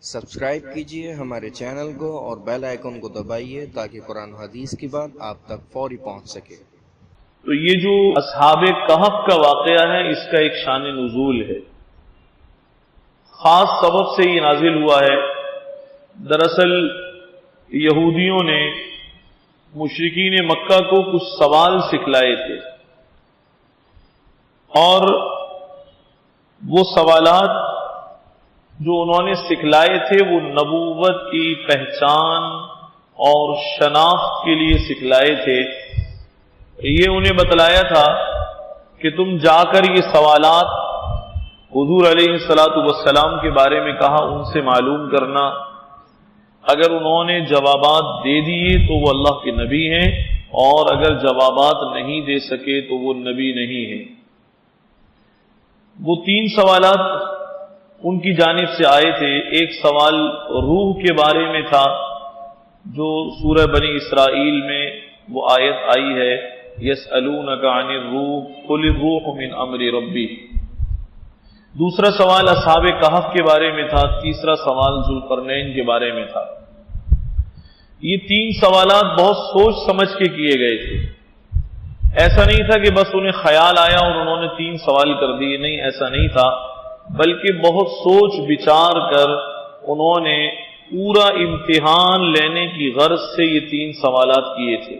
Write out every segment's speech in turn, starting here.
Subscribe کیجئے ہمارے channel کو اور بیل آئیکن کو دبائیے تاکہ قرآن و حدیث کی بات آپ تک فوری پہنچ سکے۔ تو یہ جو اصحاب کہف کا واقعہ ہے اس کا ایک شان نزول ہے، خاص سبب سے یہ نازل ہوا ہے۔ دراصل یہودیوں نے مشرکین مکہ کو کچھ سوال سکھلائے تھے، اور وہ سوالات جو انہوں نے سکھلائے تھے وہ نبوت کی پہچان اور شناخت کے لیے سکھلائے تھے۔ یہ انہیں بتلایا تھا کہ تم جا کر یہ سوالات حضور علیہ السلام کے بارے میں کہا، ان سے معلوم کرنا۔ اگر انہوں نے جوابات دے دیے تو وہ اللہ کے نبی ہیں، اور اگر جوابات نہیں دے سکے تو وہ نبی نہیں ہیں۔ وہ 3 سوالات ان کی جانب سے آئے تھے۔ ایک سوال روح کے بارے میں تھا، جو سورہ بنی اسرائیل میں وہ آیت آئی ہے، یسألونک عن الروح قل الروح من امر ربی۔ دوسرا سوال اصحاب کہف کے بارے میں تھا، تیسرا سوال ذوالقرنین کے بارے میں تھا۔ یہ 3 سوالات بہت سوچ سمجھ کے کیے گئے تھے۔ ایسا نہیں تھا کہ بس انہیں خیال آیا اور انہوں نے 3 سوال کر دیے، نہیں، ایسا نہیں تھا، بلکہ بہت سوچ بچار کر انہوں نے پورا امتحان لینے کی غرض سے یہ 3 سوالات کیے تھے۔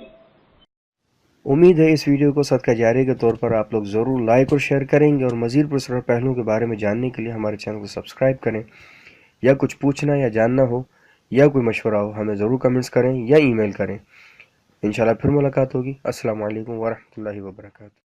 امید ہے اس ویڈیو کو صدقہ جاریہ کے طور پر آپ لوگ ضرور لائک اور شیئر کریں گے، اور مزید پرسرار پہلوؤں کے بارے میں جاننے کے لیے ہمارے چینل کو سبسکرائب کریں۔ یا کچھ پوچھنا یا جاننا ہو یا کوئی مشورہ ہو ہمیں ضرور کمنٹس کریں یا ای میل کریں۔ انشاءاللہ پھر ملاقات ہوگی۔ السلام علیکم ورحمۃ اللہ وبرکاتہ۔